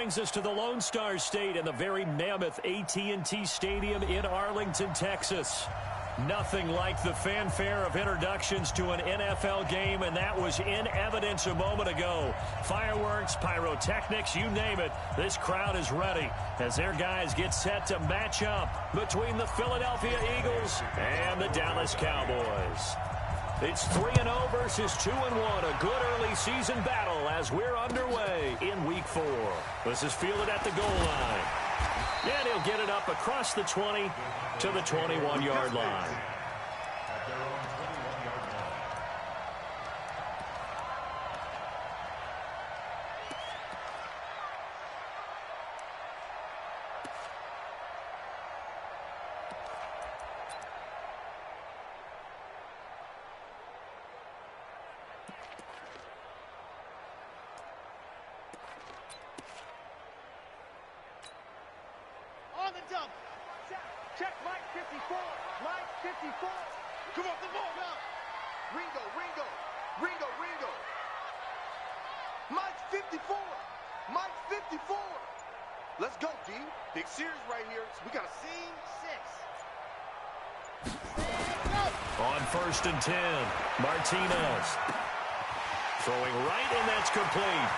brings us to the Lone Star State and the very mammoth AT&T Stadium in Arlington, Texas. Nothing like the fanfare of introductions to an NFL game, and that was in evidence a moment ago. Fireworks, pyrotechnics, you name it. This crowd is ready as their guys get set to match up between the Philadelphia Eagles and the Dallas Cowboys. It's 3-0 versus 2-1, a good early season battle as we're underway in Week 4. This is fielded at the goal line. And he'll get it up across the 20 to the 21-yard line. Check Mike 54. Mike 54. Come on, the ball now. Ringo. Mike 54. Mike 54. Let's go, D. Big series right here. We got a scene 6. On 1st and 10, Martinez. Throwing right, and that's complete.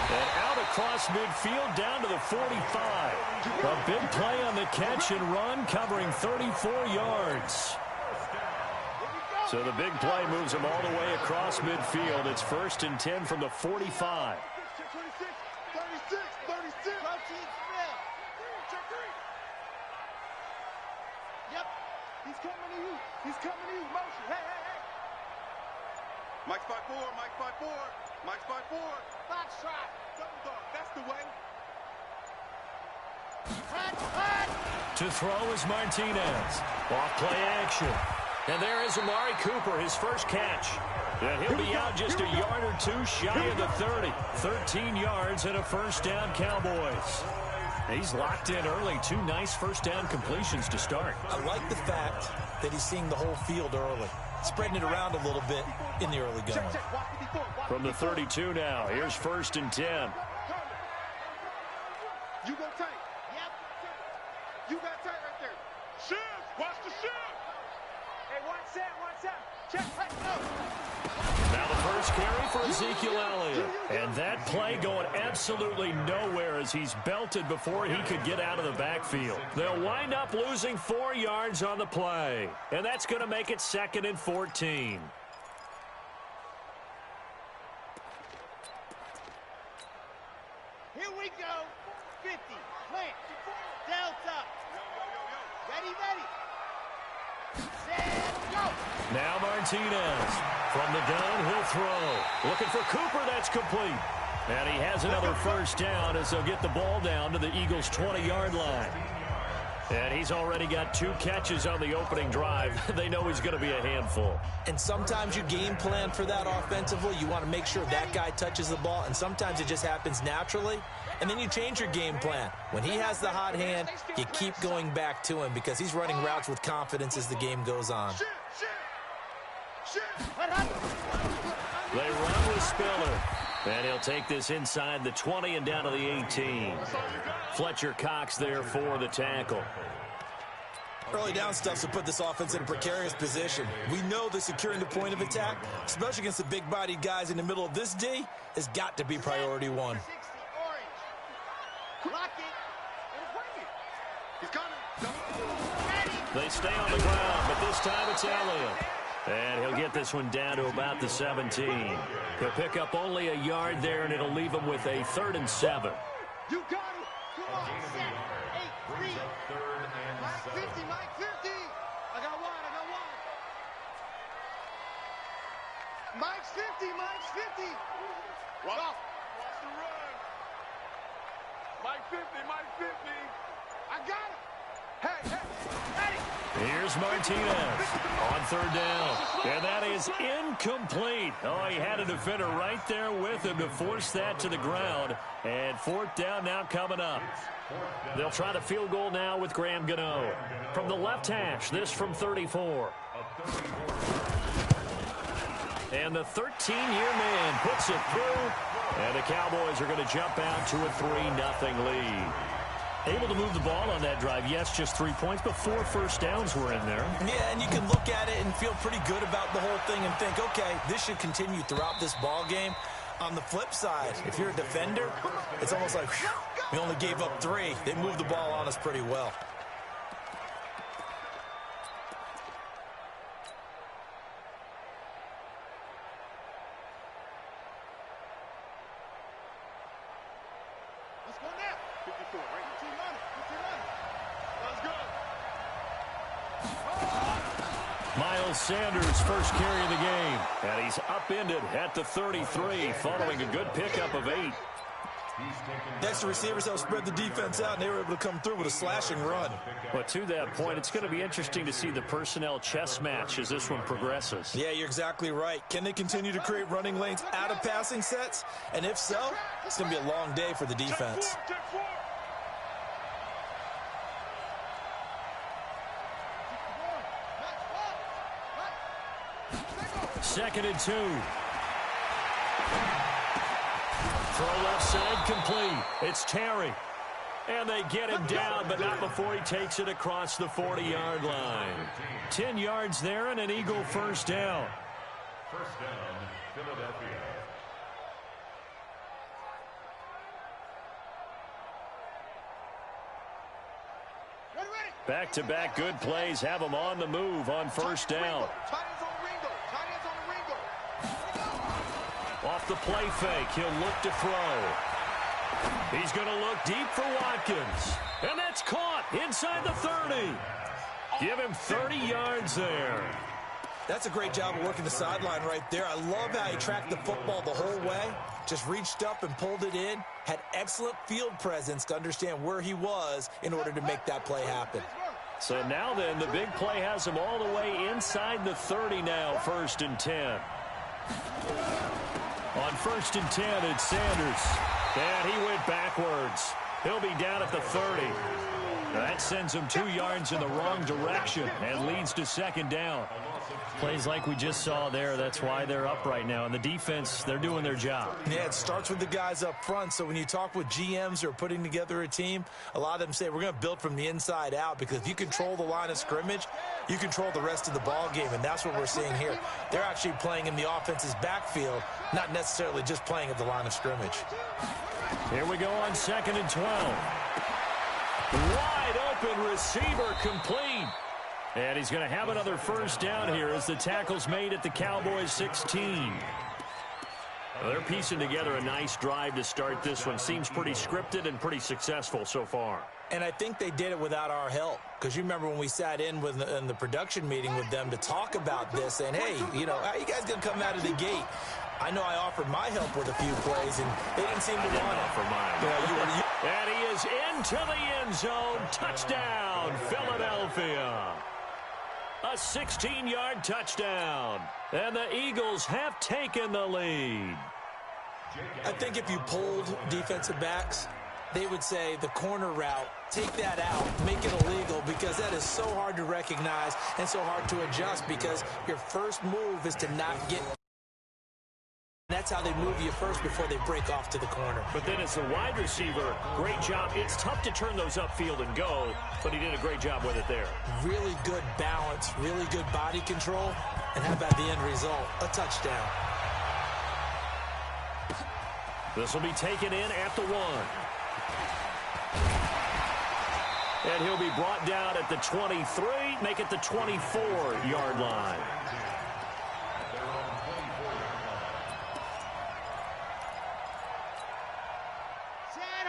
And out across midfield down to the 45. A big play on the catch and run, covering 34 yards. So the big play moves him all the way across midfield. It's 1st and 10 from the 45. 36. Yep. He's coming to you. Motion. Hey. Mike's 5-4. Box shot. Double dog. That's the way. To throw is Martinez. Off play action. And there is Amari Cooper, his first catch. And he'll be out just a yard or two shy of the 30. 13 yards and a first down, Cowboys. He's locked in early. 2 nice first down completions to start. I like the fact that he's seeing the whole field early, spreading it around a little bit in the early going. From the 32 now, here's 1st and 10. You go tight. Yep. You got tight right there. Shift. Watch the shift. Hey, one set. Check. Go. Now the first carry for Ezekiel Elliott. And that play going absolutely nowhere as he's belted before he could get out of the backfield. They'll wind up losing 4 yards on the play. And that's going to make it 2nd and 14. Here we go. 50. Plant. Delta. Ready. Set. Go. Now Martinez. From the gun, he'll throw. Looking for Cooper, that's complete. And he has another first down as they'll get the ball down to the Eagles' 20-yard line. And he's already got 2 catches on the opening drive. They know he's going to be a handful. And sometimes you game plan for that offensively. You want to make sure that guy touches the ball, and sometimes it just happens naturally. And then you change your game plan. When he has the hot hand, you keep going back to him because he's running routes with confidence as the game goes on. They run with Spiller. And he'll take this inside the 20 and down to the 18. Fletcher Cox there for the tackle. Early down stuff to put this offense in a precarious position. We know that securing the point of attack, especially against the big-bodied guys in the middle of this D, has got to be priority 1. They stay on the ground, but this time it's Elliott. And he'll get this one down to about the 17. He'll pick up only a yard there, and it'll leave him with a 3rd and 7. You got it. Come on. 7, 8, 3. Mike 50. I got one. Mike's 50. Watch the run. Mike 50. I got it. Hey. Ready. Here's Martinez on 3rd down. And that is incomplete. Oh, he had a defender right there with him to force that to the ground. And 4th down now coming up. They'll try the field goal now with Graham Gano. From the left hash, this from 34. And the 13-year man puts it through. And the Cowboys are going to jump out to a 3-0 lead. Able to move the ball on that drive. Yes, just 3 points, but 4 first downs were in there. Yeah, and you can look at it and feel pretty good about the whole thing and think, okay, this should continue throughout this ball game. On the flip side, if you're a defender, it's almost like, whew, we only gave up 3. They moved the ball on us pretty well. Let's go now. 54, right? 15 Let's go. Miles Sanders, first carry of the game. And he's upended at the 33, following a good pickup of 8. Next, the receivers helped spread the defense out, and they were able to come through with a slashing run. But to that point, it's going to be interesting to see the personnel chess match as this one progresses. Yeah, you're exactly right. Can they continue to create running lanes out of passing sets? And if so, it's going to be a long day for the defense. Check 4. 2nd and 2. Throw left side complete. It's Terry. And they get him down, but not before he takes it across the 40-yard line. 10 yards there and an Eagle first down. First down, Philadelphia. Back-to-back good plays have him on the move on first down. Off the play fake, he'll look to throw. He's going to look deep for Watkins. And that's caught inside the 30. Give him 30 yards there. That's a great job of working the sideline right there. I love how he tracked the football the whole way. Just reached up and pulled it in. Had excellent field presence to understand where he was in order to make that play happen. So now then, the big play has him all the way inside the 30 now, 1st and 10. On 1st and 10, it's Sanders. And he went backwards. He'll be down at the 30. Now that sends him 2 yards in the wrong direction and leads to 2nd down. Plays like we just saw there. That's why they're up right now. And the defense, they're doing their job. Yeah, it starts with the guys up front. So when you talk with GMs who are putting together a team, a lot of them say we're going to build from the inside out, because if you control the line of scrimmage, you control the rest of the ball game. And that's what we're seeing here. They're actually playing in the offense's backfield, not necessarily just playing at the line of scrimmage. Here we go on 2nd and 12. Wide open receiver complete. And he's going to have another first down here as the tackle's made at the Cowboys 16. Well, they're piecing together a nice drive to start this one. Seems pretty scripted and pretty successful so far. And I think they did it without our help, because you remember when we sat in the production meeting with them to talk about this, and hey, you know, how you guys going to come out of the gate? I know I offered my help with a few plays, and they didn't seem to want it. Offer mine. And he is into the end zone. Touchdown, Philadelphia. A 16-yard touchdown. And the Eagles have taken the lead. I think if you polled defensive backs, they would say the corner route, take that out, make it illegal, because that is so hard to recognize and so hard to adjust, because your first move is to not get. That's how they move you first before they break off to the corner. But then as a wide receiver, great job. It's tough to turn those upfield and go, but he did a great job with it there. Really good balance, really good body control, and how about the end result? A touchdown. This will be taken in at the 1. And he'll be brought down at the 23, make it the 24-yard line.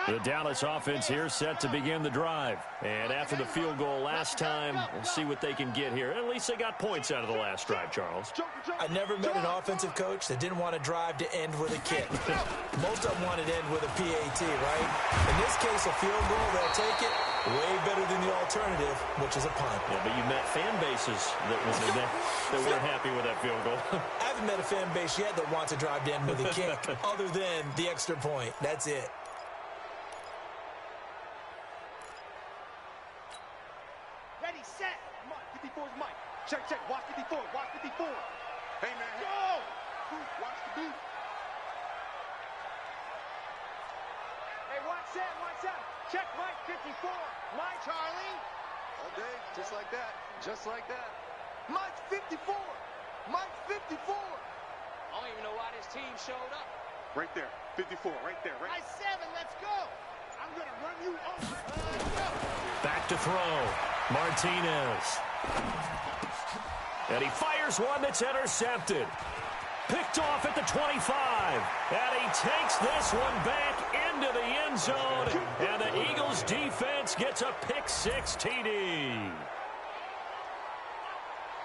The Dallas offense here set to begin the drive. And after the field goal last time, we'll see what they can get here. At least they got points out of the last drive, Charles. I never met an offensive coach that didn't want to drive to end with a kick. Most of them wanted to end with a PAT, right? In this case, a field goal, they'll take it. Way better than the alternative, which is a punt. Yeah, but you met fan bases that weren't happy with that field goal. I haven't met a fan base yet that wants to drive to end with a kick, other than the extra point. That's it. Ready, set. Mike, 54 is Mike. Check, check. Watch 54. Watch 54. Hey, man. Go! Watch the boot. one set. Check Mike 54. Mike Charlie. All day, just like that. Just like that. Mike 54. Mike 54. I don't even know why this team showed up. Right there. 54. Right there. Right. High 7. Let's go. I'm going to run you over. Let's go. Back to throw. Martinez. And he fires one that's intercepted. Picked off at the 25. And he takes this one back into the end zone. And the Eagles defense gets a pick-6 TD.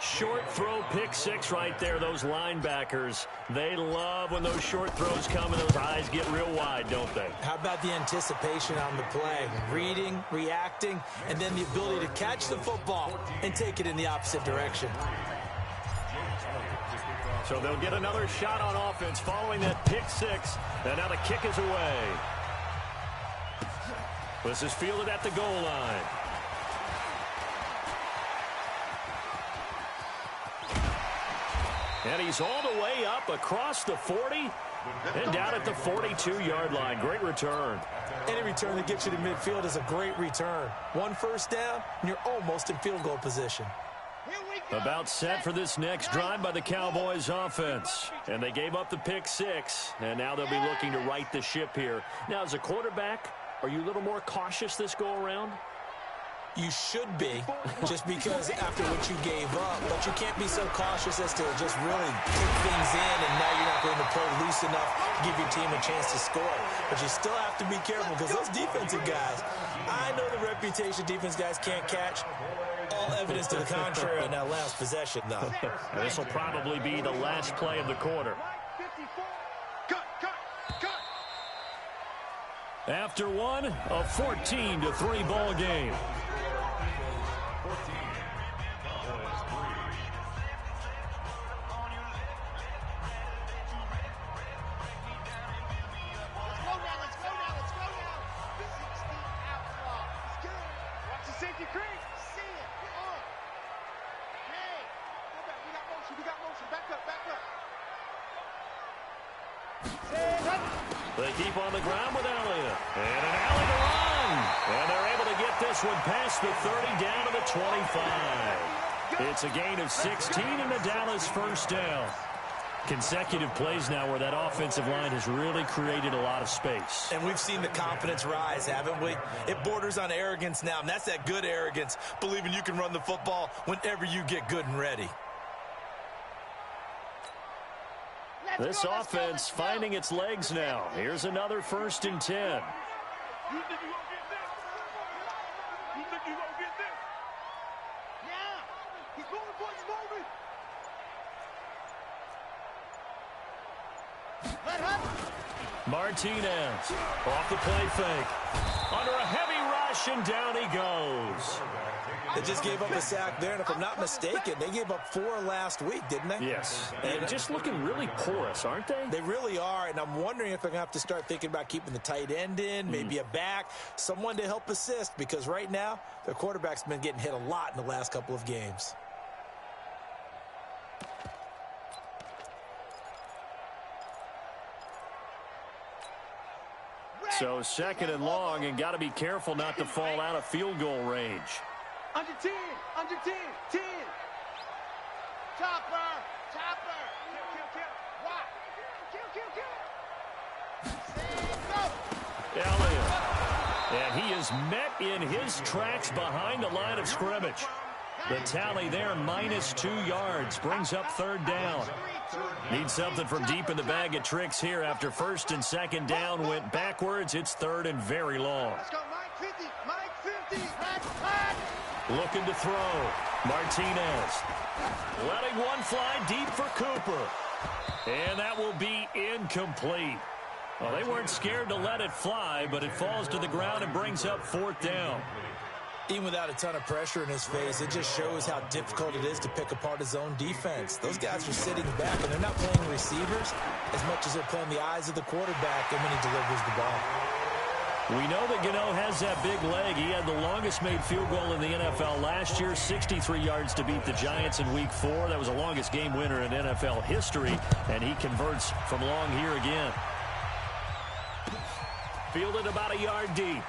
Short throw pick-6 right there. Those linebackers, they love when those short throws come and those eyes get real wide, don't they? How about the anticipation on the play? Reading, reacting, and then the ability to catch the football and take it in the opposite direction. So they'll get another shot on offense following that pick-6. And now the kick is away. This is fielded at the goal line. And he's all the way up across the 40 and down at the 42-yard line. Great return. Any return that gets you to midfield is a great return. One first down, and you're almost in field goal position. About set for this next drive by the Cowboys offense. And they gave up the pick-6, and now they'll be looking to right the ship here. Now, as a quarterback, are you a little more cautious this go-around? You should be, just because after what you gave up. But you can't be so cautious as to just really kick things in, and now you're not going to play loose enough to give your team a chance to score. But you still have to be careful, because those defensive guys, I know the reputation defense guys can't catch. All evidence to the contrary on that last possession, though. This will probably be the last play of the quarter. After one, a 14-3 ball game. They keep on the ground with Elliott. And an alley to run. And they're able to get this one past the 30 down to the 25. It's a gain of 16 and the Dallas first down. Consecutive plays now where that offensive line has really created a lot of space. And we've seen the confidence rise, haven't we? It borders on arrogance now, and that's that good arrogance, believing you can run the football whenever you get good and ready. This offense finding its legs now. Here's another 1st and 10. You think you're going to get this? You think you're going to get this? Yeah. He's moving, boys, moving. Martinez off the play fake. Under a heavy rush, and down he goes. They just gave up a sack there, and if I'm not mistaken, they gave up 4 last week, didn't they? Yes. And just looking really porous, aren't they? They really are, and I'm wondering if they're going to have to start thinking about keeping the tight end in, maybe a back, someone to help assist, because right now, their quarterback's been getting hit a lot in the last couple of games. So 2nd and long, and got to be careful not to fall out of field goal range. Under 10, under 10, 10. Chopper, chopper. Kill. Elliott. And he is met in his tracks behind the line of scrimmage. The tally there, -2 yards, brings up 3rd down. Need something from deep in the bag of tricks here after 1st and 2nd down went backwards. It's 3rd and very long. Let's go, Mike 50, Mike 50. Hot. Looking to throw. Martinez. Letting one fly deep for Cooper. And that will be incomplete. Well, they weren't scared to let it fly, but it falls to the ground and brings up 4th down. Even without a ton of pressure in his face, it just shows how difficult it is to pick apart his own defense. Those guys are sitting back, and they're not playing receivers as much as they're playing the eyes of the quarterback and when he delivers the ball. We know that Gano has that big leg. He had the longest made field goal in the NFL last year, 63 yards to beat the Giants in Week 4. That was the longest game winner in NFL history, and he converts from long here again. fielded about a yard deep.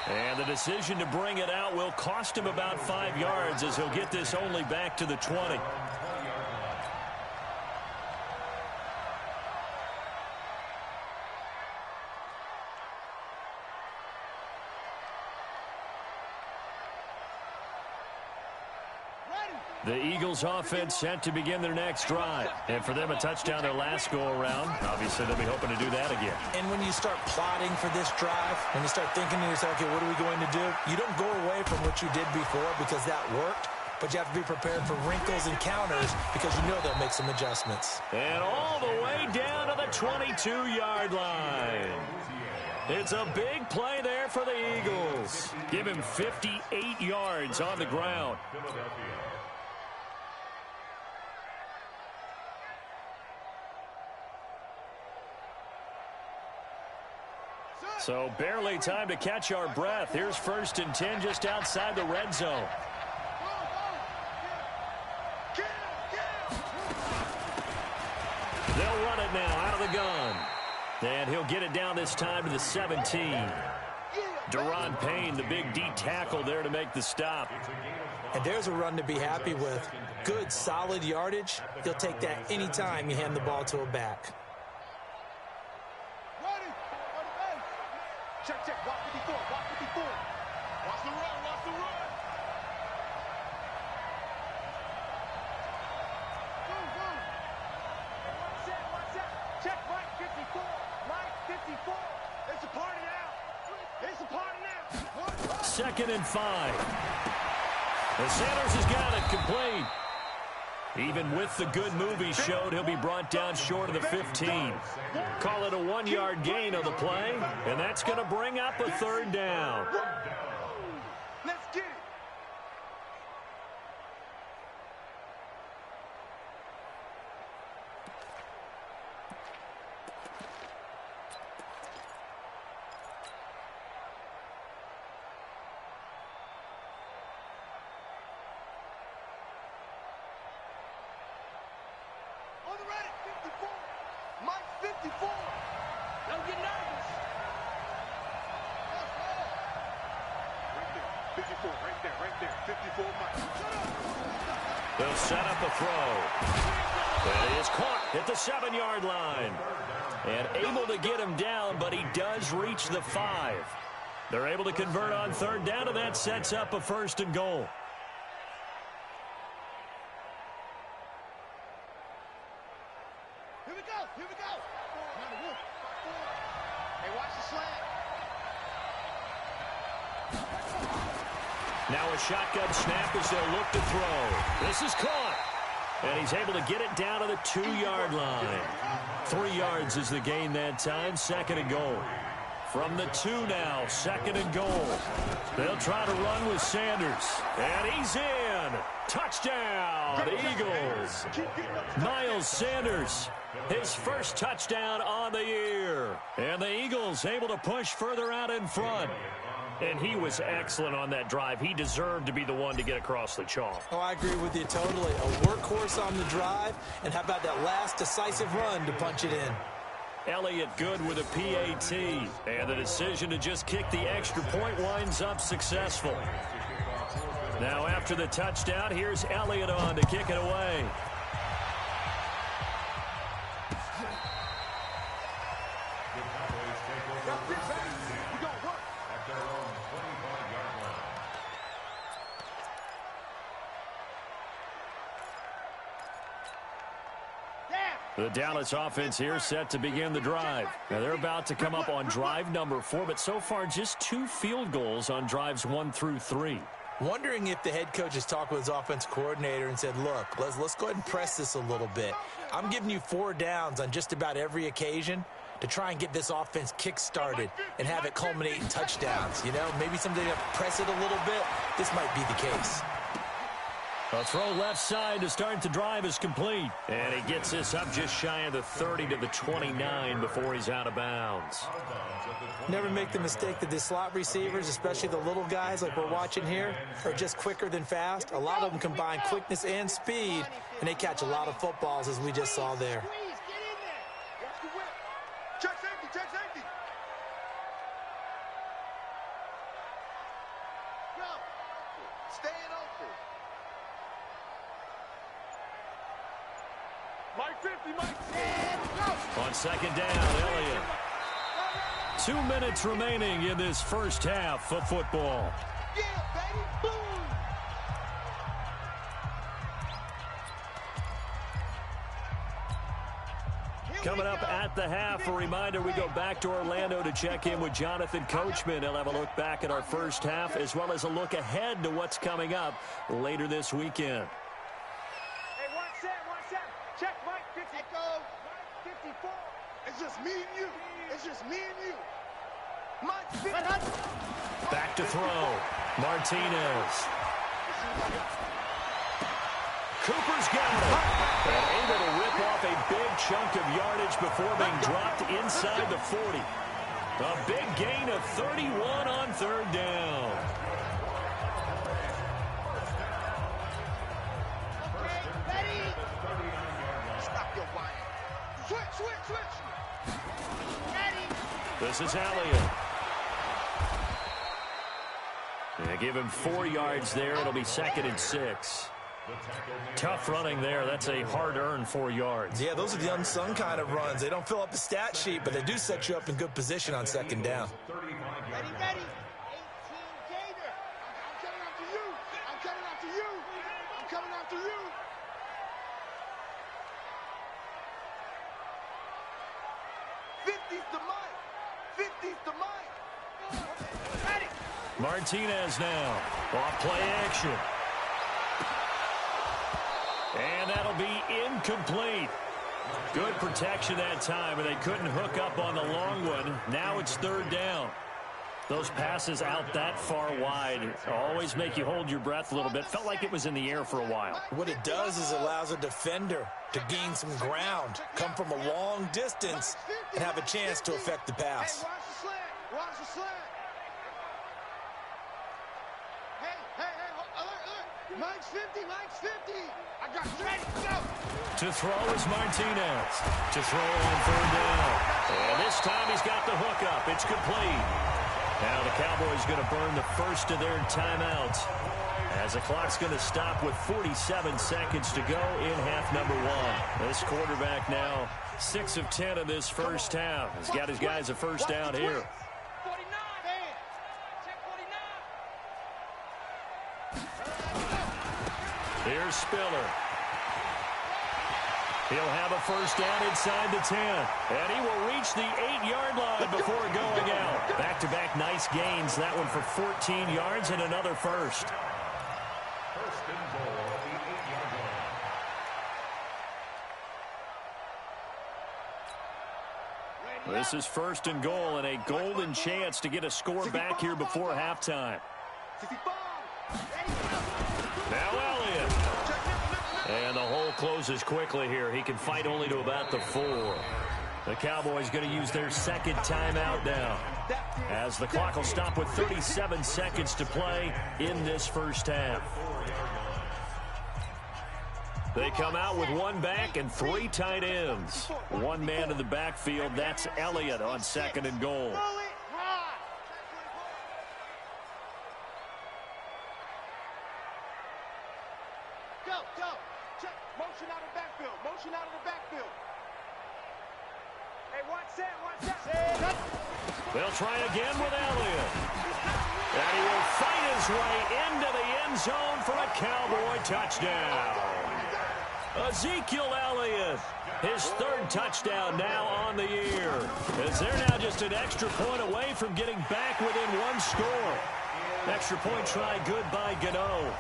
And the decision to bring it out will cost him about 5 yards as he'll get this only back to the 20. The Eagles offense set to begin their next drive. And for them, a touchdown their last go-around. Obviously, they'll be hoping to do that again. And when you start plotting for this drive, when you start thinking to yourself, okay, what are we going to do? You don't go away from what you did before because that worked, but you have to be prepared for wrinkles and counters because you know they'll make some adjustments. And all the way down to the 22-yard line. It's a big play there for the Eagles. Give him 58 yards on the ground. So barely time to catch our breath. Here's 1st and 10 just outside the red zone. They'll run it now out of the gun. And he'll get it down this time to the 17. Deron Payne, the big D tackle there to make the stop. And there's a run to be happy with. Good, solid yardage. You'll take that anytime you hand the ball to a back. Check, check, walk 54, walk 54. Watch the run, watch the run. Watch that. Check, Mike 54, Mike 54. It's a party now. It's a party now. 2nd and 5. And Sanders has got it complete. Even with the good move he showed, he'll be brought down short of the 15. Call it a 1-yard gain on the play, and that's going to bring up a 3rd down. Let's get it. On the ready, 54. Mike 54. Don't get nervous. Right there, 54, right there, 54 Mike. They'll set up a throw. That is caught at the 7-yard line. And able to get him down, but he does reach the 5. They're able to convert on 3rd down, and that sets up a 1st and goal. Here we go, here we go. Hey, watch the slant. Now a shotgun snap as they'll look to throw. This is caught. And he's able to get it down to the 2-yard line. 3 yards is the gain that time. 2nd and goal. From the 2 now, 2nd and goal. They'll try to run with Sanders. And he's in. Touchdown, Eagles. Miles Sanders, his first touchdown on the year. And the Eagles able to push further out in front. And he was excellent on that drive. He deserved to be the one to get across the chalk. Oh, I agree with you totally. A workhorse on the drive, and how about that last decisive run to punch it in? Elliott good with a PAT. And the decision to just kick the extra point winds up successful. Now after the touchdown, here's Elliott on to kick it away. The Dallas offense here set to begin the drive. Now they're about to come up on drive number 4, but so far just 2 field goals on drives 1 through 3. Wondering if the head coach has talked with his offensive coordinator and said, look, let's go ahead and press this a little bit. I'm giving you 4 downs on just about every occasion to try and get this offense kick-started and have it culminate in touchdowns. You know, maybe someday to press it a little bit. This might be the case. A throw left side to start the drive is complete. And he gets this up just shy of the 30 to the 29 before he's out of bounds. Never make the mistake that the slot receivers, especially the little guys like we're watching here, are just quicker than fast. A lot of them combine quickness and speed, and they catch a lot of footballs, as we just saw there. Check safety, check safety. Staying open. Mike 50, Mike. On second down, Elliott. 2 minutes remaining in this first half of football. Yeah, baby. Boom. Coming up at the half, a reminder, we go back to Orlando to check in with Jonathan Coachman. He'll have a look back at our first half as well as a look ahead to what's coming up later this weekend. Hey, one set. Check, Mike 50. Echo. Mike 54. It's just me and you. It's just me and you. Mike 50. Back to throw. Martinez. Cooper's got it. And able to rip off a big chunk of yardage before being dropped inside the 40. A big gain of 31 on third down. Okay, ready. Stop your whining. Switch. Ready. This is Elliott. They give him 4 yards there. It'll be second and 6. Tough running there. That's a hard-earned 4 yards. Yeah, those are the unsung kind of runs. They don't fill up the stat sheet, but they do set you up in good position on second down. Ready. 18 Gator. I'm coming after you. I'm coming after you. 50's the mic. 50's the mic. Ready. Martinez now. Off play action. And that'll be incomplete. Good protection that time, and they couldn't hook up on the long one. Now it's third down. Those passes out that far wide always make you hold your breath a little bit. Felt like it was in the air for a while. What it does is allows a defender to gain some ground, come from a long distance, and have a chance to affect the pass. Hey, watch the slant. Hey, alert. Mike's 50. I got you. Ready, go. To throw is Martinez. To throw on third down. And this time he's got the hook up. It's complete. Now the Cowboys going to burn the first of their timeouts as the clock's going to stop with 47 seconds to go in half number 1. This quarterback now 6 of 10 in this first half. He's got his guys a first down here. 49. Check 49. Here's Spiller. He'll have a first down inside the 10. And he will reach the 8-yard line before going out. Back-to-back nice gains. That one for 14 yards and another first. First and goal at the 8-yard line. This is first and goal and a golden chance to get a score back here before halftime. Now Elliott. And the hole closes quickly here. He can fight only to about the 4. The Cowboys going to use their second timeout now, as the clock will stop with 37 seconds to play in this first half. They come out with 1 back and 3 tight ends. 1 man in the backfield. That's Elliott on second and goal. Go. Check. Motion out of the backfield. Hey, one set. They'll try again with Elliott. And he will fight his way into the end zone for a Cowboy touchdown. Ezekiel Elliott, his 3rd touchdown now on the year, as they're now just an extra point away from getting back within 1 score. Extra point try good by Gano.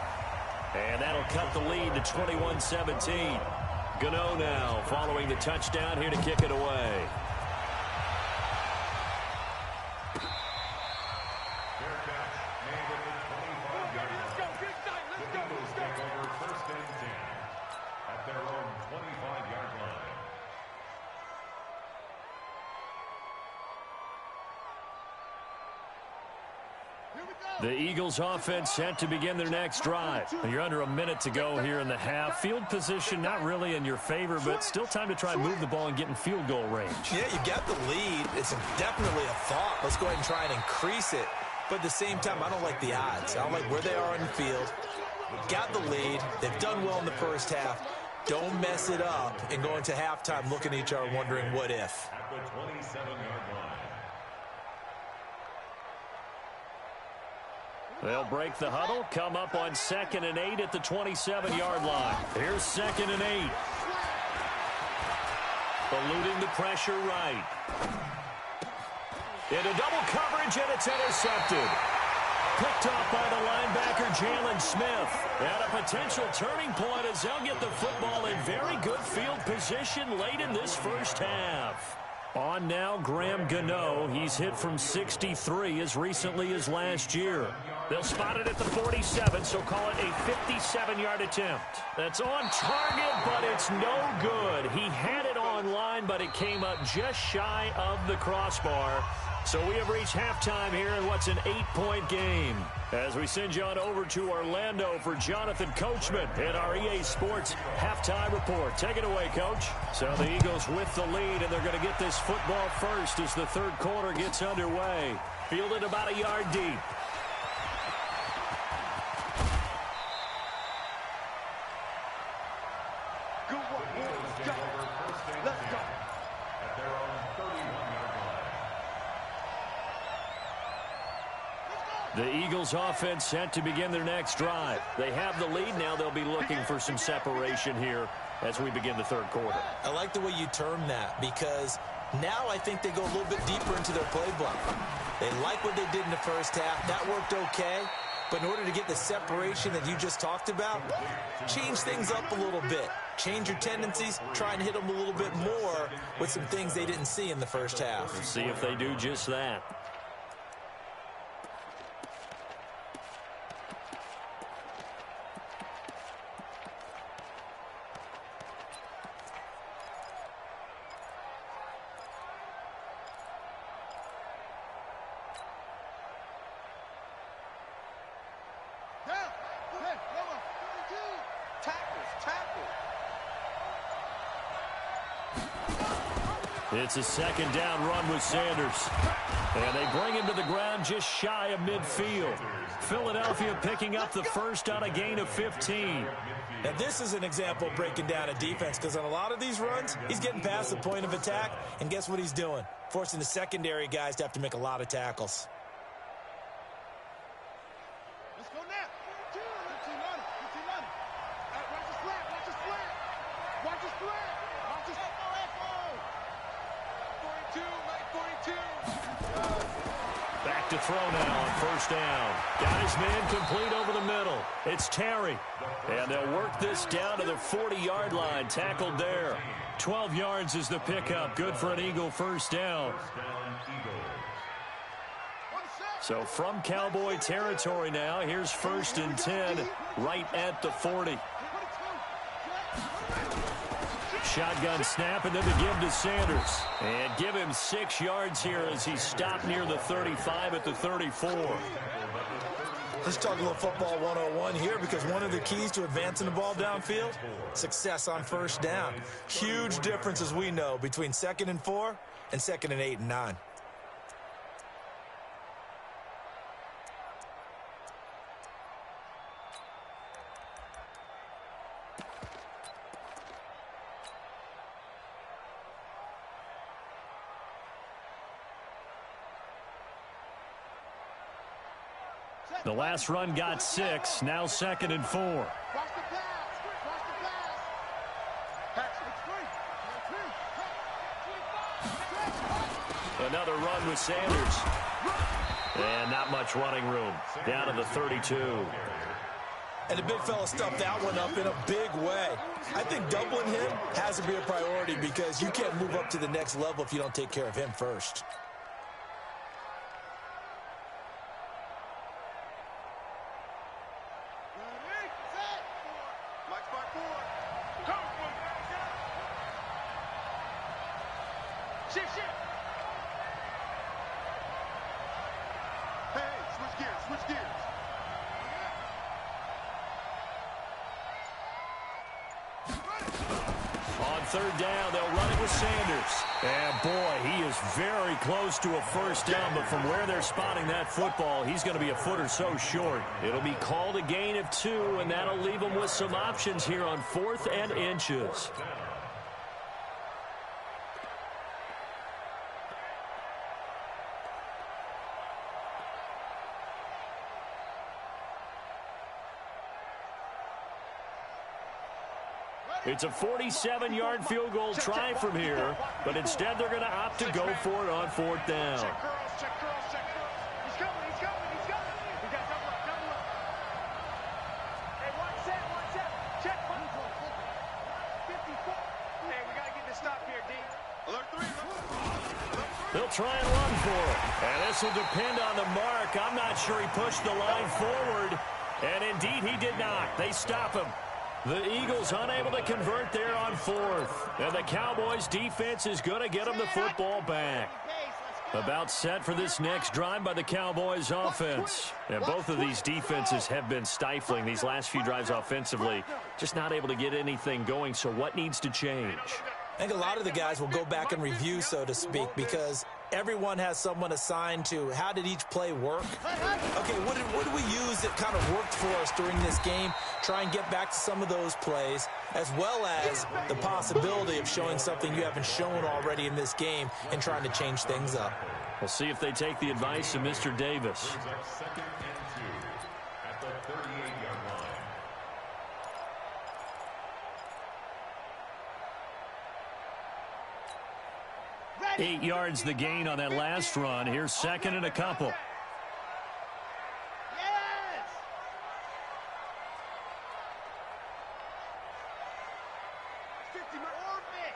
And that'll cut the lead to 21-17. Gano now following the touchdown here to kick it away. The Eagles offense set to begin their next drive. You're under a minute to go here in the half. Field position not really in your favor, but still time to try and move the ball and get in field goal range. Yeah, you got the lead. It's definitely a thought. Let's go ahead and try and increase it. but at the same time, I don't like the odds. I don't like where they are on the field. Got the lead. They've done well in the first half. Don't mess it up and go into halftime looking at each other wondering what if. At the 27-yard line. They'll break the huddle, come up on 2nd and 8 at the 27-yard line. Here's 2nd and 8. Eluding the pressure right. Into double coverage, and it's intercepted. Picked off by the linebacker, Jalen Smith. At a potential turning point as they'll get the football in very good field position late in this first half. On now, Graham Gano. He's hit from 63 as recently as last year. They'll spot it at the 47, so call it a 57-yard attempt. That's on target, but it's no good. He had it on line, but it came up just shy of the crossbar. So we have reached halftime here in what's an 8-point game. As we send you on over to Orlando for Jonathan Coachman in our EA Sports Halftime Report. Take it away, Coach. So the Eagles with the lead, and they're going to get this football first as the third quarter gets underway. Fielded about a yard deep. The Eagles offense set to begin their next drive. They have the lead. Now they'll be looking for some separation here as we begin the third quarter. I like the way you term that because now I think they go a little bit deeper into their playbook. They like what they did in the first half. That worked okay. But in order to get the separation that you just talked about, change things up a little bit. Change your tendencies. Try and hit them a little bit more with some things they didn't see in the first half. We'll see if they do just that. It's a second down run with Sanders. And they bring him to the ground just shy of midfield. Philadelphia picking up the first on a gain of 15. Now this is an example of breaking down a defense because on a lot of these runs, he's getting past the point of attack. And guess what he's doing? Forcing the secondary guys to have to make a lot of tackles. Let's go now. Watch the slant. Watch the slant. Watch the slant. Watch the slant. 42. Back to throw now on first down. Got his man complete over the middle. It's Terry. And they'll work this down to the 40-yard line. Tackled there. 12 yards is the pickup. Good for an Eagle first down. So from Cowboy territory now, here's 1st and 10 right at the 40. Shotgun snap, and then the give to Sanders. And give him 6 yards here as he stopped near the 35 at the 34. Let's talk a little football 101 here because one of the keys to advancing the ball downfield, success on first down. Huge difference, as we know, between 2nd and 4 and 2nd and 8 and 9. The last run got 6. Now 2nd and 4. Watch the pass. Watch the pass. Another run with Sanders. And not much running room. Down to the 32. And the big fella stuffed that one up in a big way. I think doubling him has to be a priority because you can't move up to the next level if you don't take care of him first. Third down, they'll run it with Sanders. And boy, he is very close to a first down, but from where they're spotting that football, he's going to be a foot or so short. It'll be called a gain of 2, and that'll leave him with some options here on 4th and inches. It's a 47-yard field goal try from here, but instead they're going to opt to go for it on 4th down. Check girls, check girls, check girls. He's coming, he's coming, he's coming. We got double up, double up. Hey, one set, check. 54. Hey, we got to get this stop here, D. Alert 3, They'll try and run for it. And this will depend on the mark. I'm not sure he pushed the line forward. And indeed, he did not. They stop him. The Eagles unable to convert there on 4th. And the Cowboys defense is going to get them the football back. About set for this next drive by the Cowboys offense. And both of these defenses have been stifling these last few drives offensively. Just not able to get anything going. So what needs to change? I think a lot of the guys will go back and review, so to speak, because everyone has someone assigned to how did each play work. Okay, what did we use that kind of worked for us during this game? Try and get back to some of those plays, as well as the possibility of showing something you haven't shown already in this game and trying to change things up. We'll see if they take the advice of Mr. Davis. 2nd and 2 at the 38-yard line. 8 yards the gain on that last run. Here's 2nd and a couple. Yes! Orbit!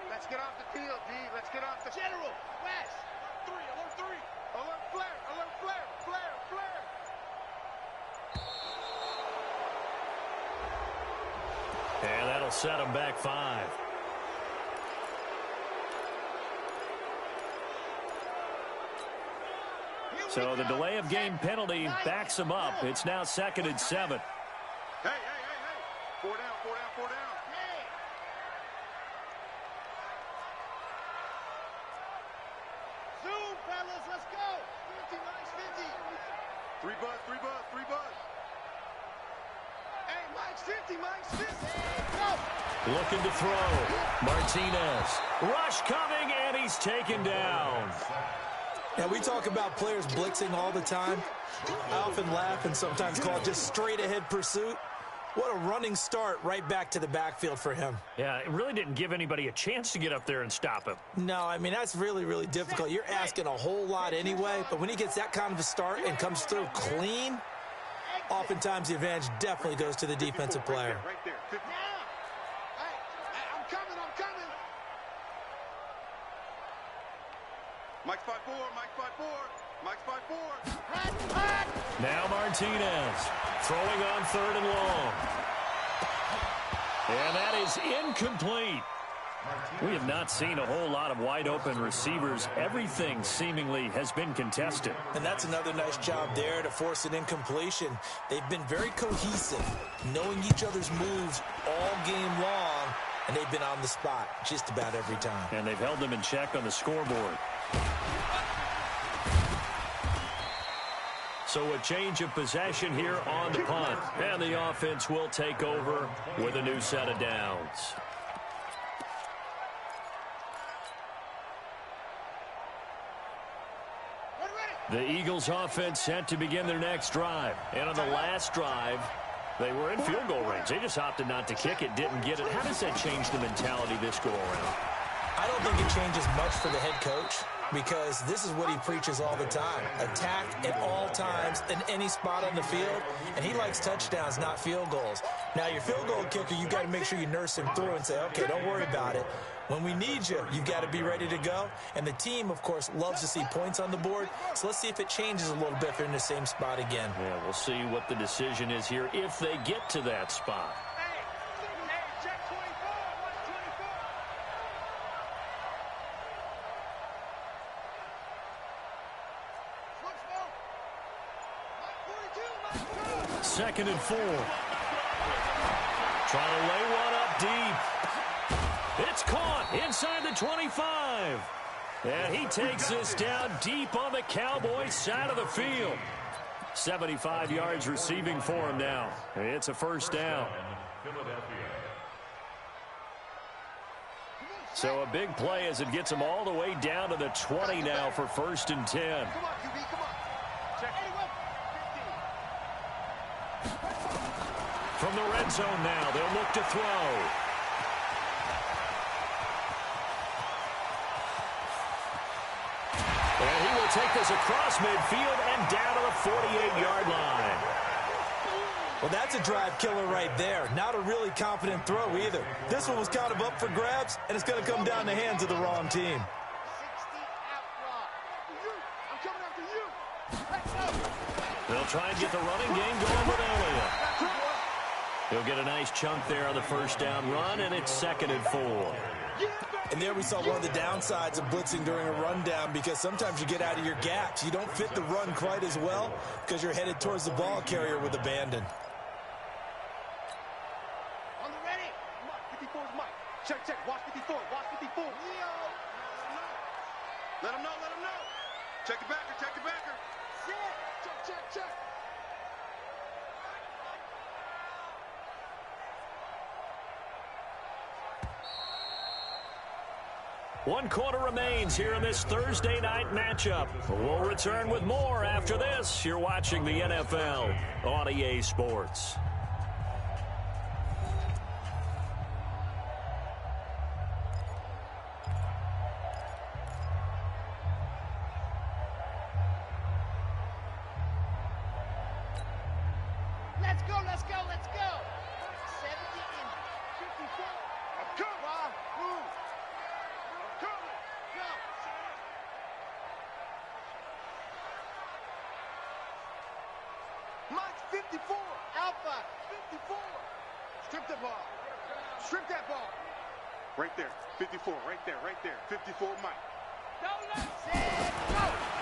Let's get off the field, D. Let's get off the... General, West! alert 3. Alert flare, flare. And that'll set them back 5. So the delay of game penalty backs them up. It's now 2nd and 7. Hey. 4 down. Hey! Zoom, fellas, let's go! 50, Mike's 50. 3 buzz. Hey, Mike's 50. Hey, go! Looking to throw. Martinez. Rush coming, and he's taken down. Now, we talk about players blitzing all the time. I often laugh and sometimes call it just straight-ahead pursuit. What a running start right back to the backfield for him. Yeah, it really didn't give anybody a chance to get up there and stop him. No, I mean, that's really, really difficult. You're asking a whole lot anyway, but when he gets that kind of a start and comes through clean, oftentimes the advantage definitely goes to the defensive player. Right there. 50. Now! Hey, I'm coming. Mike's 5'4". Hot! Now Martinez throwing on 3rd and long. And that is incomplete. We have not seen a whole lot of wide open receivers. Everything seemingly has been contested. And that's another nice job there to force an incompletion. They've been very cohesive, knowing each other's moves all game long, and they've been on the spot just about every time. And they've held them in check on the scoreboard. So a change of possession here on the punt. And the offense will take over with a new set of downs. The Eagles offense set to begin their next drive. And on the last drive, they were in field goal range. They just opted not to kick it, didn't get it. How does that change the mentality this go around? I don't think it changes much for the head coach, because this is what he preaches all the time. Attack at all times in any spot on the field, and he likes touchdowns, not field goals. Now, your field goal kicker, you've got to make sure you nurse him through and say, okay, don't worry about it. When we need you, you've got to be ready to go. And the team, of course, loves to see points on the board. So let's see if it changes a little bit if they're in the same spot again. Yeah, we'll see what the decision is here if they get to that spot. Hey, check 24. What's 24? Mike 42, Mike 2. 2nd and 4. Trying to lay one up deep. It's caught inside the 25. And he takes this down deep on the Cowboys' side of the field. 75 yards receiving for him now. It's a first down. So a big play as it gets him all the way down to the 20 now for 1st and 10. Come on, QB, come on. Check. From the red zone now, they'll look to throw. And he will take this across midfield and down to the 48-yard line. Well, that's a drive killer right there. Not a really confident throw either. This one was kind of up for grabs, and it's going to come down the hands of the wrong team. 60 out block. I'm coming after you. Let's go. They'll try and get the running game going with Elliott. He'll get a nice chunk there on the first down run, and it's 2nd and 4. And there we saw one of the downsides of blitzing during a rundown, because sometimes you get out of your gaps. You don't fit the run quite as well because you're headed towards the ball carrier with abandon. On the ready. Mike, 54 is Mike. Check, check. Watch 54. Watch 54. Leo. Let him know. Let him know. Check the backer. Check the backer. Sit. Check, check, check. One quarter remains here in this Thursday night matchup. We'll return with more after this. You're watching the NFL on EA Sports. Let's go, let's go, let's go. 70 in 54. Come on. Move. Go. Mike's 54. Alpha. 54. Strip the ball. Strip that ball. Right there. 54. Right there. Right there. 54 Mike.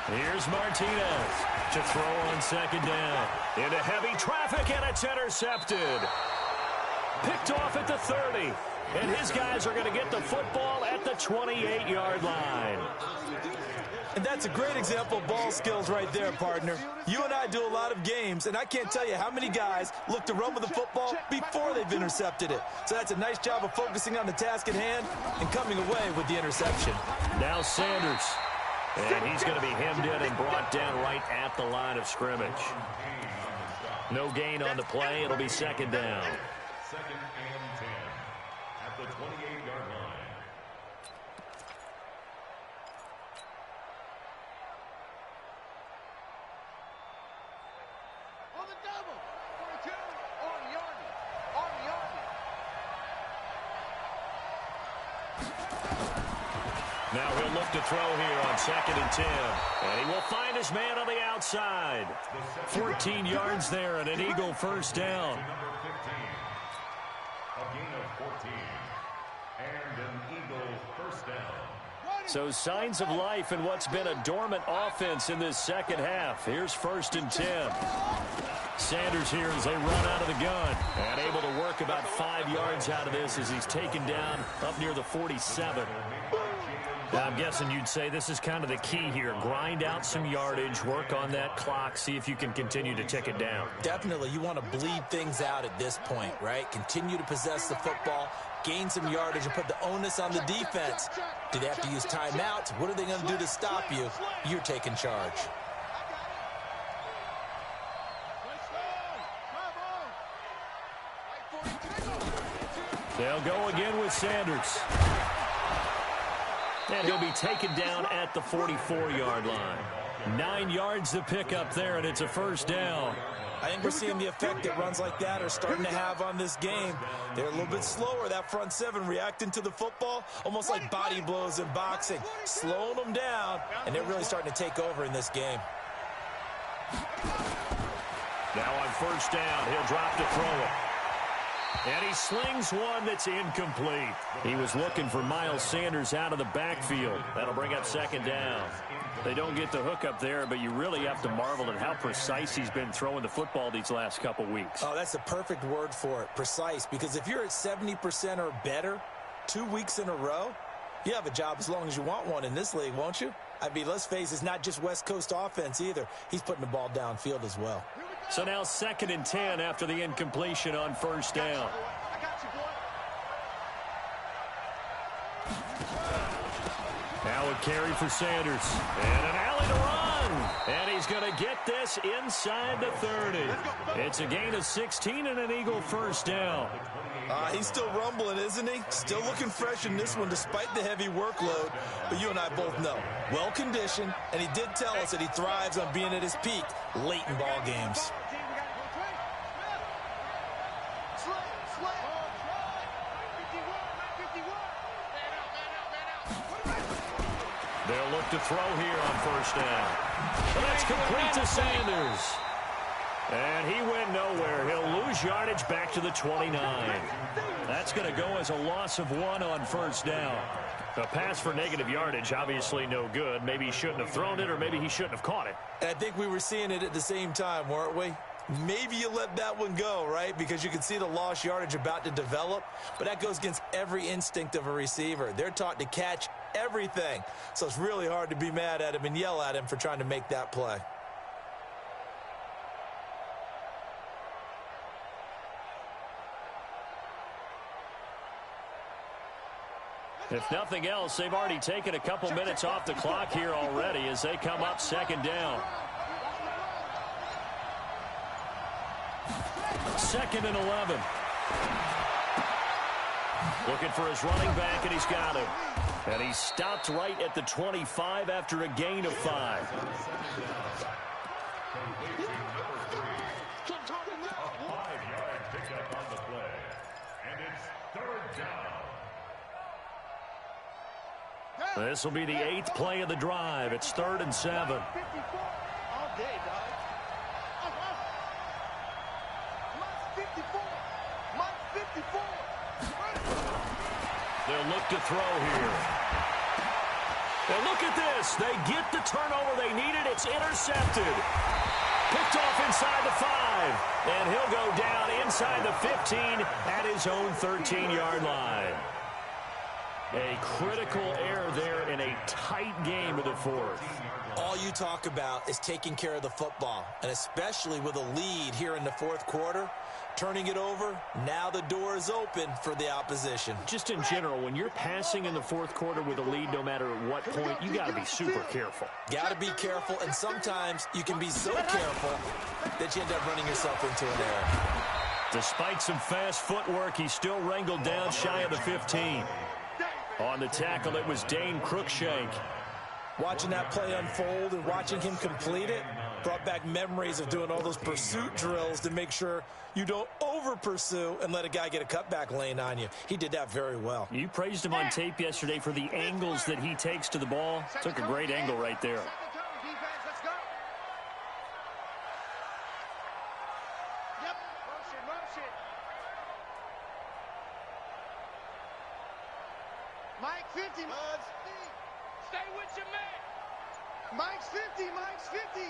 Here's Martinez to throw on 2nd down. Into heavy traffic, and it's intercepted. Picked off at the 30. And his guys are going to get the football at the 28-yard line. And that's a great example of ball skills right there, partner. You and I do a lot of games, and I can't tell you how many guys look to run with the football before they've intercepted it. So that's a nice job of focusing on the task at hand and coming away with the interception. Now Sanders. And he's going to be hemmed in and brought down right at the line of scrimmage. No gain on the play. It'll be 2nd down. 2nd and 10 at the 28-yard line. On the double. 42. On yardage. On yardage. Now he'll look to throw here on 2nd and 10. And he will find his man on the outside. 14 yards there and an Eagle first down. Number 15. A gain of 14. And an Eagle first down. So signs of life in what's been a dormant offense in this second half. Here's 1st and 10. Sanders here as they run out of the gun. And able to work about 5 yards out of this as he's taken down up near the 47. Now, I'm guessing you'd say this is kind of the key here. Grind out some yardage, work on that clock, see if you can continue to tick it down. Definitely, you want to bleed things out at this point, right? Continue to possess the football, gain some yardage, and put the onus on the defense. Do they have to use timeouts? What are they going to do to stop you? You're taking charge. They'll go again with Sanders. And he'll be taken down at the 44-yard line. 9 yards to pick up there, and it's a first down. I think we're seeing the effect that runs like that are starting to have on this game. They're a little bit slower, that front seven, reacting to the football, almost like body blows in boxing, slowing them down, and they're really starting to take over in this game. Now on first down, he'll drop to throw it. And he slings one that's incomplete. He was looking for Miles Sanders out of the backfield. That'll bring up 2nd down. They don't get the hook up there, but you really have to marvel at how precise he's been throwing the football these last couple weeks. Oh, that's the perfect word for it, precise, because if you're at 70% or better, 2 weeks in a row? You have a job as long as you want one in this league, won't you? I mean, let's face it, it's not just West Coast offense either. He's putting the ball downfield as well. So now 2nd and 10 after the incompletion on first down. I got you, boy. Now a carry for Sanders. And an alley to run. And he's going to get this inside the 30. It's a gain of 16 and an Eagle first down. He's still rumbling, isn't he? Still looking fresh in this one despite the heavy workload. But you and I both know, well-conditioned, and he did tell us that he thrives on being at his peak late in ball games. They'll look to throw here on first down. But that's complete to Sanders. And he went nowhere. He'll lose yardage back to the 29. That's going to go as a loss of 1 on first down. A pass for negative yardage, obviously no good. Maybe he shouldn't have thrown it, or maybe he shouldn't have caught it. And I think we were seeing it at the same time, weren't we? Maybe you let that one go, right? Because you can see the lost yardage about to develop. But that goes against every instinct of a receiver. They're taught to catch everything. So it's really hard to be mad at him and yell at him for trying to make that play. If nothing else, they've already taken a couple minutes off the clock here already as they come up 2nd down. 2nd and 11. Looking for his running back, and he's got him. And he stopped right at the 25 after a gain of 5. A 5-yard pickup on the play. And it's 3rd down. This will be the 8th play of the drive. It's 3rd and 7. All day, dog. Mine's 54. Mine's 54. They'll look to throw here. And look at this. They get the turnover they needed. It's intercepted. Picked off inside the 5. And he'll go down inside the 15 at his own 13-yard line. A critical error there in a tight game of the 4th. All you talk about is taking care of the football, and especially with a lead here in the 4th quarter. Turning it over, now the door is open for the opposition. Just in general, when you're passing in the 4th quarter with a lead, no matter at what point, you got to be super careful. Got to be careful, and sometimes you can be so careful that you end up running yourself into an error. Despite some fast footwork, he's still wrangled down shy of the 15. On the tackle, it was Dane Cruikshank. Watching that play unfold and watching him complete it brought back memories of doing all those pursuit drills to make sure you don't over-pursue and let a guy get a cutback lane on you. He did that very well. You praised him on tape yesterday for the angles that he takes to the ball. Took a great angle right there. Let's go. Yep. Motion. Mike 50. Stay with your man. Mike's 50. Mike's 50.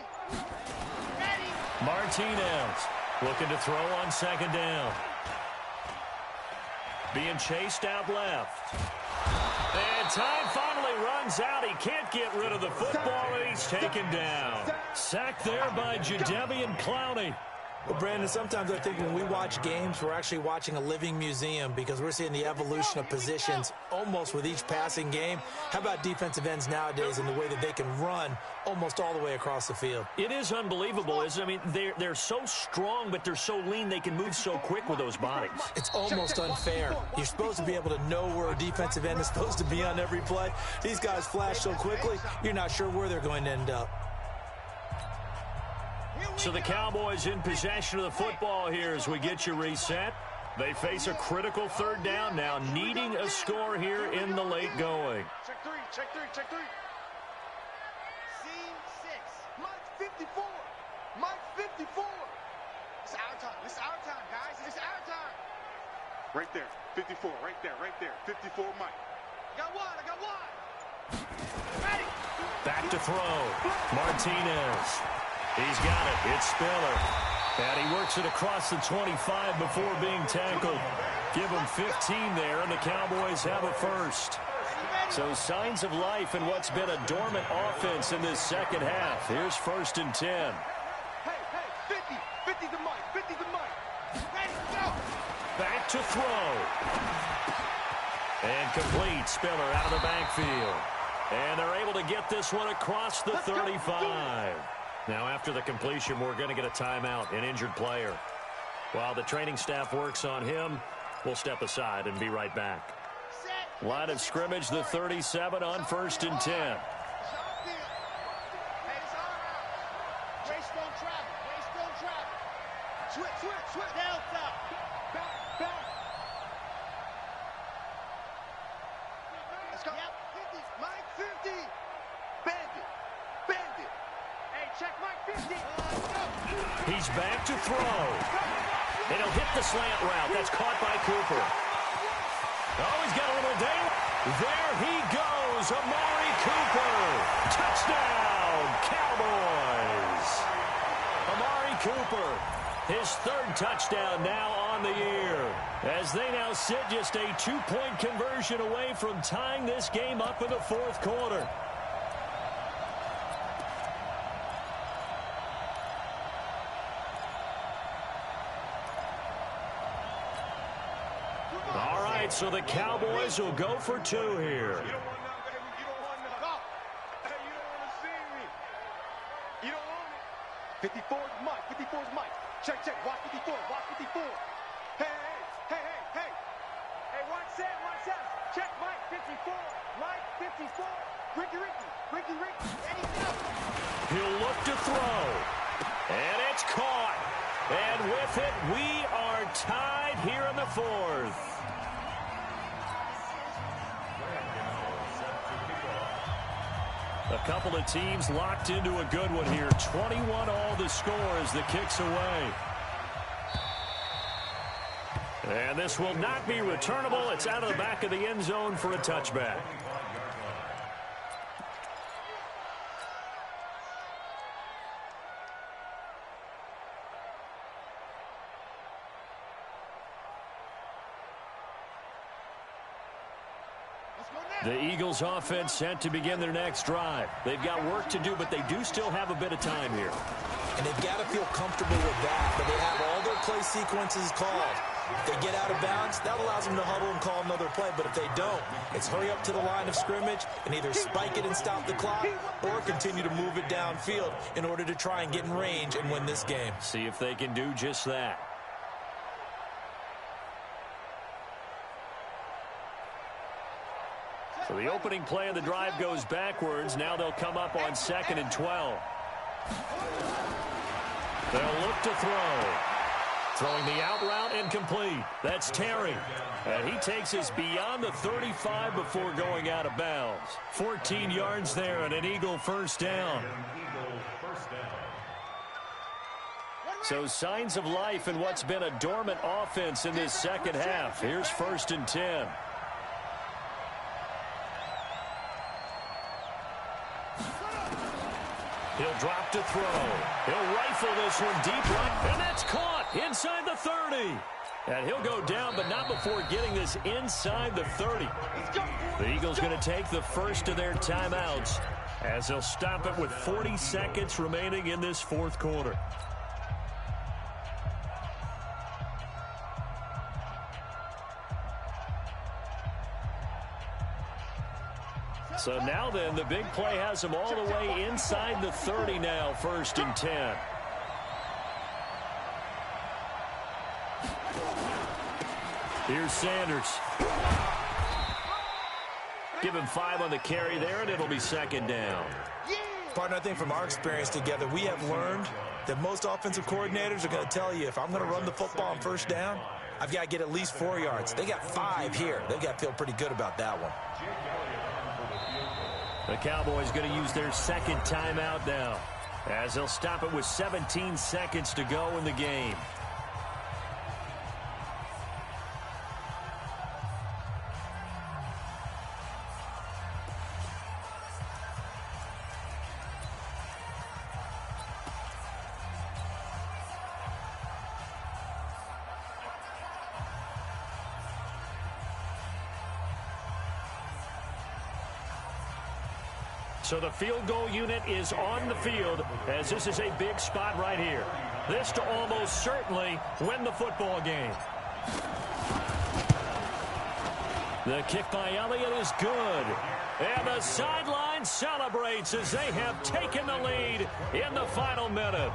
Ready. Martinez looking to throw on 2nd down. Being chased out left. And time finally runs out. He can't get rid of the football, and he's taken down. Sacked there by Jadeveon Clowney. Well, Brandon, sometimes I think when we watch games, we're actually watching a living museum because we're seeing the evolution of positions almost with each passing game. How about defensive ends nowadays and the way that they can run almost all the way across the field? It is unbelievable, isn't it? I mean, they're so strong, but they're so lean they can move so quick with those bodies. It's almost unfair. You're supposed to be able to know where a defensive end is supposed to be on every play. These guys flash so quickly, you're not sure where they're going to end up. So the Cowboys in possession of the football here as we get you reset. They face a critical 3rd down now, needing a score here in the late going. Check three. Seam 6. Mike's 54. Mike's 54. It's our time, guys. It's our time. Right there. 54. Right there. 54, Mike. I got one. Ready. Back to throw. Martinez. He's got it. It's Spiller. And he works it across the 25 before being tackled. Give them 15 there, and the Cowboys have a first. So signs of life in what's been a dormant offense in this second half. Here's 1st and 10. Hey, 50. 50 the mic. 50 the mic. Ready, go. Back to throw. And complete. Spiller out of the backfield. And they're able to get this one across the 35. Now after the completion, we're going to get a timeout, an injured player. While the training staff works on him, we'll step aside and be right back. Line of scrimmage, the 37 on 1st and 10. Hey, it's all right. Waste don't travel. Waste don't travel. Switch. Delta. Back. Let's go. Yep. 50. Mike 50. Bandit. Hey, check Mike 50. He's back to throw. And he'll hit the slant route. That's caught by Cooper. Oh, he's got a little day. There he goes, Amari Cooper. Touchdown, Cowboys. Amari Cooper, his 3rd touchdown now on the year. As they now sit just a 2-point conversion away from tying this game up in the 4th quarter. So the Cowboys will go for 2 here. You don't want none, baby. You don't want none. Hey, you don't want to see me. You don't want it. 54's Mike. 54's Mike. Check. Watch 54. Hey. Hey, one set. Check Mike 54. Mike 54. Ricky. Ready, go. He'll look to throw. And it's caught. And with it, we are tied here in the 4th. A couple of teams locked into a good one here. 21 all the score as the kick's away. And this will not be returnable. It's out of the back of the end zone for a touchback. The Eagles offense set to begin their next drive. They've got work to do, but they do still have a bit of time here. And they've got to feel comfortable with that, but they have all their play sequences called. If they get out of bounds, that allows them to huddle and call another play, but if they don't, it's hurry up to the line of scrimmage and either spike it and stop the clock or continue to move it downfield in order to try and get in range and win this game. See if they can do just that. So the opening play of the drive goes backwards. Now they'll come up on 2nd and 12. They'll look to throw. Throwing the out route and complete. That's Terry. And he takes us beyond the 35 before going out of bounds. 14 yards there and an Eagle first down. So signs of life in what's been a dormant offense in this second half. Here's 1st and 10. He'll drop to throw. He'll rifle this one deep right, and that's caught inside the 30. And he'll go down, but not before getting this inside the 30. The Eagles going to take the first of their timeouts as they'll stop it with 40 seconds remaining in this 4th quarter. So now then, the big play has them all the way inside the 30 now, 1st and 10. Here's Sanders. Give him 5 on the carry there, and it'll be 2nd down. Partner, I think from our experience together, we have learned that most offensive coordinators are going to tell you, if I'm going to run the football on 1st down, I've got to get at least 4 yards. They got 5 here. They've got to feel pretty good about that one. The Cowboys going to use their 2nd timeout now, as they'll stop it with 17 seconds to go in the game. So the field goal unit is on the field as this is a big spot right here. This to almost certainly win the football game. The kick by Elliott is good. And the sideline celebrates as they have taken the lead in the final minute.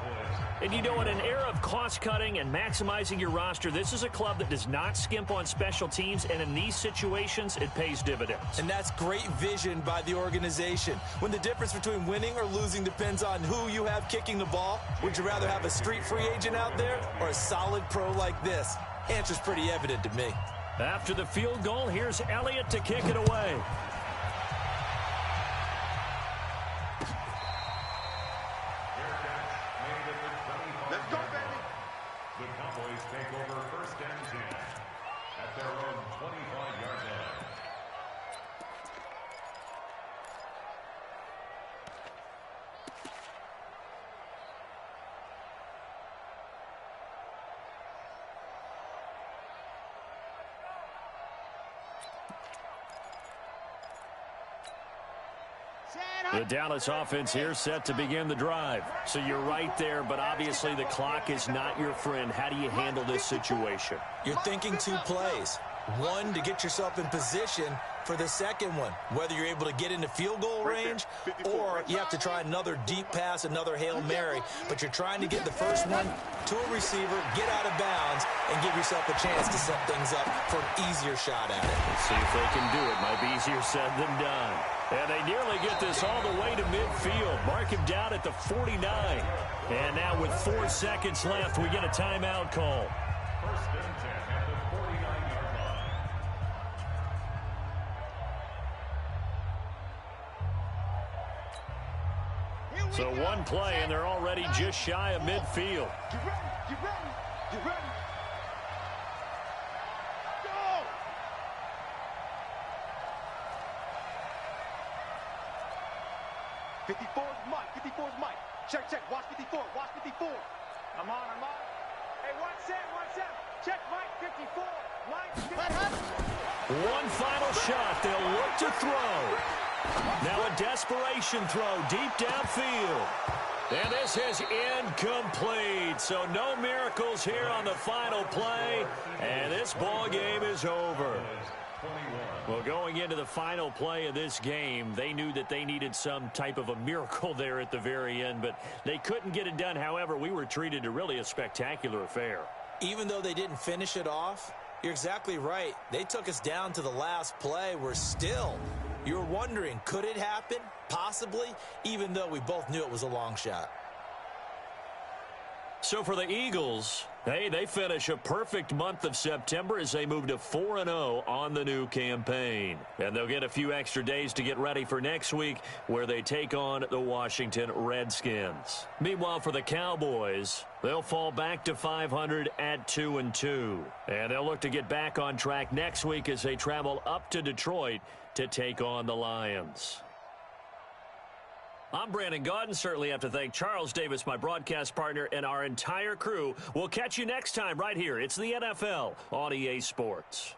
And you know, in an era of cost-cutting and maximizing your roster, this is a club that does not skimp on special teams, and in these situations, it pays dividends. And that's great vision by the organization. When the difference between winning or losing depends on who you have kicking the ball, would you rather have a street free agent out there or a solid pro like this? Answer's pretty evident to me. After the field goal, here's Elliott to kick it away. Let's go, baby. The Cowboys take over first and 10 at their own 25-yard line. The Dallas offense here set to begin the drive. So you're right there, but obviously the clock is not your friend. How do you handle this situation? You're thinking two plays. One, to get yourself in position for the second one, whether you're able to get into field goal range or you have to try another deep pass, another Hail Mary, but you're trying to get the first one to a receiver, get out of bounds, and give yourself a chance to set things up for an easier shot at it. Let's see if they can do it. Might be easier said than done. And they nearly get this all the way to midfield. Mark him down at the 49. And now with 4 seconds left, we get a timeout call. First and 10 at the 49-yard line. So one play, and they're already just shy of midfield. Get ready, get ready, get ready. Go! '54 is Mike, 54 is Mike. Check, check, watch 54, watch 54. I'm on. Hey, 1-7. Check Mike, 54. Mike, 54. One final shot. They'll look to throw. Now a desperation throw deep downfield. And this is incomplete. So no miracles here on the final play. And this ball game is over. Well, going into the final play of this game, they knew that they needed some type of a miracle there at the very end, but they couldn't get it done. However, we were treated to really a spectacular affair. Even though they didn't finish it off, you're exactly right. They took us down to the last play. We're still, you're wondering, could it happen? Possibly, even though we both knew it was a long shot. So for the Eagles, hey, they finish a perfect month of September as they move to 4-0 on the new campaign. And they'll get a few extra days to get ready for next week where they take on the Washington Redskins. Meanwhile, for the Cowboys, they'll fall back to 500 at 2-2. And they'll look to get back on track next week as they travel up to Detroit to take on the Lions. I'm Brandon Gaudin. Certainly have to thank Charles Davis, my broadcast partner, and our entire crew. We'll catch you next time right here. It's the NFL on EA Sports.